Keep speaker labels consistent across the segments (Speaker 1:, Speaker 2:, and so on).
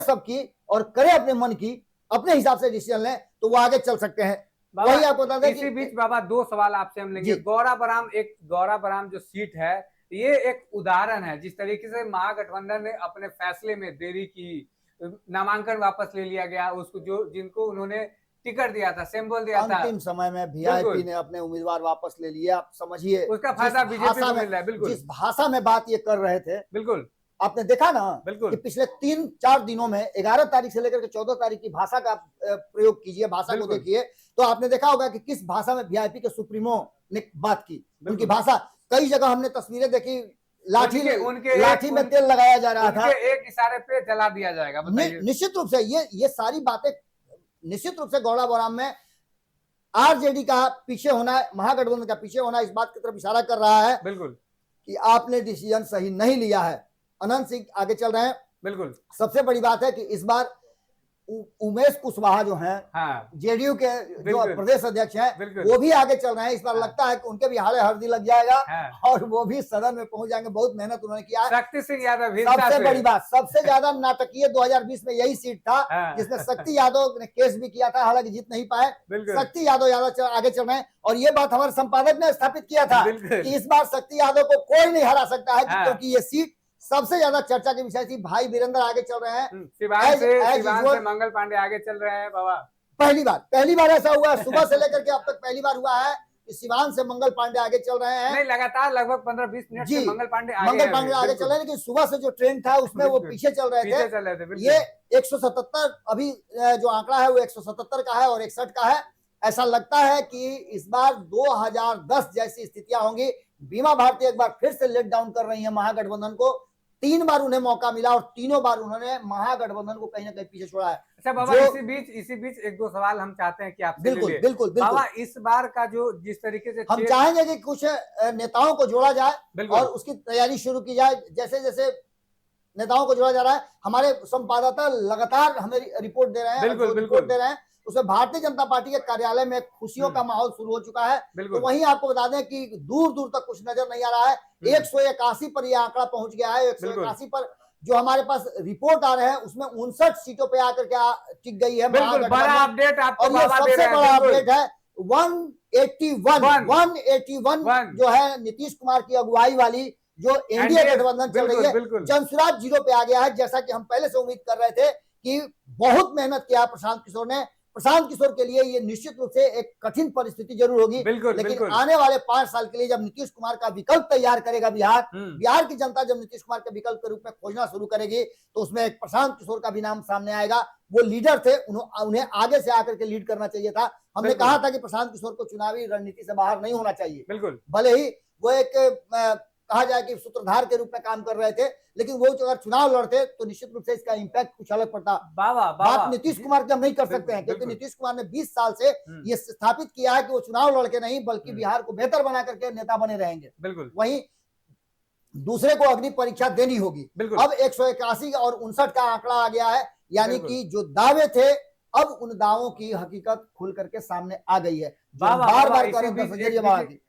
Speaker 1: सबकी और करे अपने मन की, अपने हिसाब से डिसीजन लें तो वो आगे चल सकते हैं। वही आपको बता दें
Speaker 2: इसी बीच बाबा 2 सवाल आपसे हम लेंगे। गौरा बराम जो सीट है, ये एक उदाहरण है जिस तरीके से महागठबंधन ने अपने फैसले में देरी की, नामांकन वापस ले लिया गया, उसको जिनको उन्होंने टिकट दिया था, सिंबल दिया था,
Speaker 1: अंतिम समय में वीआईपी ने अपने उम्मीदवार वापस ले लिया। आप समझिए
Speaker 2: उसका फायदा बीजेपी को मिल रहा है। बिल्कुल,
Speaker 1: जिस भाषा में बात ये कर रहे थे,
Speaker 2: बिल्कुल
Speaker 1: आपने देखा ना
Speaker 2: कि
Speaker 1: पिछले 3-4 दिनों में 11 तारीख से लेकर के 14 तारीख की भाषा का प्रयोग कीजिए, भाषा को देखिए तो आपने देखा होगा कि किस भाषा में वीआईपी के सुप्रीमो ने बात की। उनकी भाषा, कई जगह हमने तस्वीरें देखी, लाठी में तेल लगाया जा रहा था,
Speaker 2: एक इशारे पे जला दिया जाएगा।
Speaker 1: निश्चित रूप से ये सारी बातें निश्चित रूप से गौड़ा बराम में आरजेडी का पीछे होना, महागठबंधन का पीछे होना इस बात की तरफ इशारा कर रहा है
Speaker 2: बिल्कुल
Speaker 1: कि आपने डिसीजन सही नहीं लिया है। अनंत सिंह आगे चल रहे हैं।
Speaker 2: बिल्कुल,
Speaker 1: सबसे बड़ी बात है कि इस बार उमेश कुशवाहा जो हैं, जेडीयू के जो प्रदेश अध्यक्ष हैं, वो भी आगे चल रहे हैं। इस बार लगता है कि उनके भी हाड़े हर्दी लग जाएगा और वो भी सदन में पहुंच जाएंगे। बहुत मेहनत उन्होंने किया है।
Speaker 2: शक्ति सिंह यादव
Speaker 1: सबसे बड़ी बात, सबसे ज्यादा नाटकीय 2020 में यही सीट था जिसमें शक्ति यादव ने केस भी किया था, हालांकि जीत नहीं पाए। शक्ति यादव आगे चल रहे हैं और ये बात हमारे संपादक ने स्थापित किया था कि इस बार शक्ति यादव को कोई नहीं हरा सकता है, क्योंकि ये सीट सबसे ज्यादा चर्चा के विषय थी। भाई वीरेंद्र आगे चल रहे हैं,
Speaker 2: सिवान से मंगल पांडे आगे चल रहे हैं। बाबा
Speaker 1: पहली बार ऐसा हुआ है, सुबह से लेकर के अब तक पहली बार हुआ है कि सिवान से मंगल पांडे आगे चल रहे हैं।
Speaker 2: नहीं, लगातार लगभग 15-20 मिनट से मंगल पांडे
Speaker 1: आगे चल रहे हैं, लेकिन सुबह से जो ट्रेंड था उसमें वो पीछे चल रहे थे। ये 177 अभी जो आंकड़ा है वो 177 का है और 61 का है। ऐसा लगता है कि इस बार 2010 जैसी स्थितियां होंगी। बीमा भारती एक बार फिर से लेट डाउन कर रही है महागठबंधन को। 3 बार उन्हें मौका मिला और तीनों बार उन्होंने महागठबंधन को कहीं ना कहीं पीछे छोड़ा है।
Speaker 2: अच्छा बाबा, इसी बीच 1-2 सवाल हम चाहते हैं कि आपसे
Speaker 1: बिल्कुल
Speaker 2: बाबा, इस बार का जो जिस तरीके से
Speaker 1: हम चाहेंगे कि कुछ नेताओं को जोड़ा जाए और उसकी तैयारी शुरू की जाए। जैसे जैसे नेताओं को जोड़ा जा रहा है, हमारे संवाददाता लगातार हमें रिपोर्ट दे रहे हैं, उसमें भारतीय जनता पार्टी के कार्यालय में खुशियों का माहौल शुरू हो चुका है। तो वहीं आपको बता दें कि दूर दूर तक कुछ नजर नहीं आ रहा है। 181 पर यह आंकड़ा पहुंच गया है। 181 पर जो हमारे पास रिपोर्ट आ रहे हैं उसमें 59 सीटों पे आकर के टिक गई है।
Speaker 2: बड़ा अपडेट आपको
Speaker 1: और ये सबसे बड़ा अपडेट है 181 जो है नीतीश कुमार की अगुवाई वाली जो एनडीए गठबंधन चल रही है, जनसुराज 0 पे आ गया है। जैसा कि हम पहले से उम्मीद कर रहे थे कि बहुत मेहनत किया प्रशांत किशोर ने। प्रशांत किशोर के लिए ये निश्चित रूप से एक कठिन परिस्थिति जरूर होगी, लेकिन आने वाले 5 साल के लिए जब नीतीश कुमार का विकल्प तैयार करेगा बिहार की जनता जब नीतीश कुमार के विकल्प के रूप में खोजना शुरू करेगी तो उसमें एक प्रशांत किशोर का भी नाम सामने आएगा। वो लीडर थे, उन्हें आगे से आकर के लीड करना चाहिए था। हमने कहा था कि प्रशांत किशोर को चुनावी रणनीति से बाहर नहीं होना चाहिए, भले ही वो एक कहा जाए कि सूत्रधार के रूप में काम कर रहे थे, लेकिन वो अगर चुनाव लड़ते तो निश्चित रूप से इसका इंपैक्ट कुछ अलग पड़ता। बात नीतीश कुमार की हम नहीं कर सकते हैं, क्योंकि नीतीश कुमार ने 20 साल से ये स्थापित किया है कि वो चुनाव लड़के नहीं बल्कि बिहार को बेहतर बना करके नेता बने रहेंगे। वहीं दूसरे को अग्नि परीक्षा देनी होगी। अब 181 और 59 का आंकड़ा आ गया है, यानी कि जो दावे थे अब उन दावों की हकीकत खुल करके सामने आ गई है। बार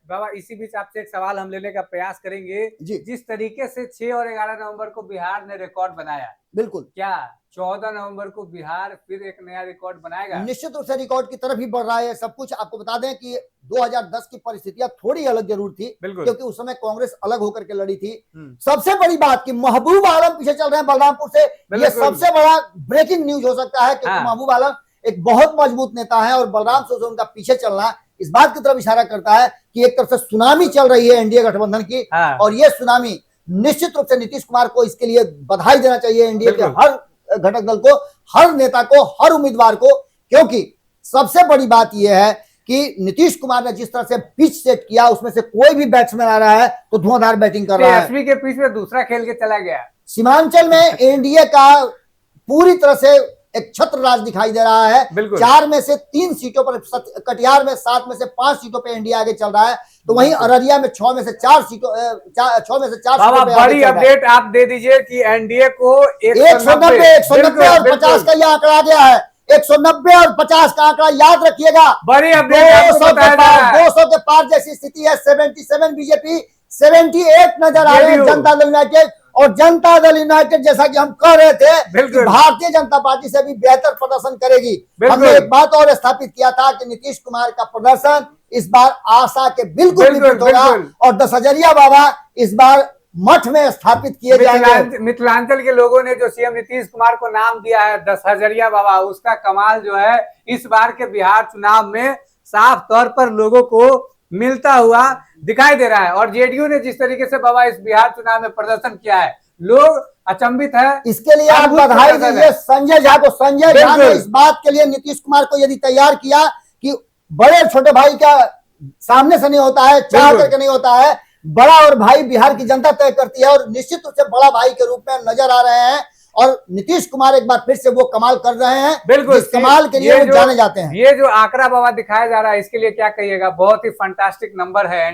Speaker 2: बाबा इसी बीच आपसे एक सवाल हम लेने का प्रयास करेंगे। जिस तरीके से 6 और 11 नवंबर को बिहार ने रिकॉर्ड बनाया,
Speaker 1: बिल्कुल,
Speaker 2: क्या 14 नवंबर को बिहार फिर एक नया रिकॉर्ड बनाएगा?
Speaker 1: निश्चित रूप से रिकॉर्ड की तरफ ही बढ़ रहा है सब कुछ। आपको बता दें कि 2010 की परिस्थितियां थोड़ी अलग जरूर थी, क्योंकि उस समय कांग्रेस अलग होकर के लड़ी थी। सबसे बड़ी बात कि महबूब आलम पीछे चल रहे हैं बलरामपुर से। यह सबसे बड़ा ब्रेकिंग न्यूज हो सकता है, क्योंकि महबूब आलम एक बहुत मजबूत नेता है और बलराम से उनका पीछे चलना इस बात की तरफ इशारा करता है कि एक तरफ से सुनामी चल रही है एनडीए गठबंधन की, और यह सुनामी निश्चित रूप से नीतीश कुमार को इसके लिए बधाई देना चाहिए, एनडीए के हर घटक दल को, हर नेता को, हर उम्मीदवार को। क्योंकि सबसे बड़ी बात यह है कि नीतीश कुमार ने जिस तरह से पिच सेट किया उसमें से कोई भी बैट्समैन आ रहा है तो धुआंधार बैटिंग कर रहा है।
Speaker 2: के पिच में दूसरा खेल के चला गया।
Speaker 1: सीमांचल में एनडीए का पूरी तरह से एक छत्र राज दिखाई दे रहा है। 4 में से 3 सीटों पर, कटिहार में 7 में से 5 सीटों पे एनडीए आगे चल रहा है, तो वहीं अररिया में 6 में से 4 सीटों 6 में से 4 सीटों पे
Speaker 2: बड़ी अपडेट आप दे दीजिए कि एनडीए को
Speaker 1: 190 और 50 का यह आंकड़ा आ गया है। 190 और 50 का आंकड़ा याद रखिएगा।
Speaker 2: बड़ी अपडेट
Speaker 1: 200 के पार जैसी स्थिति है। 77 बीजेपी, 78 नजर आ रहे हैं जनता दल यूनाइटेड। और जनता दल यूनाइटेड जैसा कि हम कह रहे थे
Speaker 2: बिल्कुल।
Speaker 1: भारतीय जनता पार्टी से भी बेहतर प्रदर्शन करेगी। हमने एक बात और स्थापित किया था कि नीतीश कुमार का प्रदर्शन इस बार आशा के बिल्कुल विपरीत होगा और 10,000 बाबा इस बार मठ में स्थापित किए जाएंगे।
Speaker 2: मिथिलांचल के लोगों ने जो सीएम नीतीश कुमार को नाम दिया है 10,000 बाबा, उसका कमाल जो है इस बार के बिहार चुनाव में साफ तौर पर लोगों को मिलता हुआ दिखाई दे रहा है। और जेडीयू ने जिस तरीके से बाबा इस बिहार चुनाव में प्रदर्शन किया है, लोग अचंभित है।
Speaker 1: इसके लिए आप बधाई दीजिए संजय झा को। संजय झा ने इस बात के लिए नीतीश कुमार को यदि तैयार किया कि बड़े छोटे भाई का सामने से नहीं होता है, चाह करके नहीं होता है, बड़ा और भाई बिहार की जनता तय करती है और निश्चित रूप से बड़ा भाई के रूप में नजर आ रहे हैं। और नीतीश कुमार एक बार फिर से वो कमाल कर रहे हैं, बिल्कुल इस कमाल के लिए वो जाने जाते हैं।
Speaker 2: ये जो आंकड़ा बाबा दिखाया जा रहा है, इसके लिए क्या कहिएगा, बहुत ही फंटास्टिक नंबर है।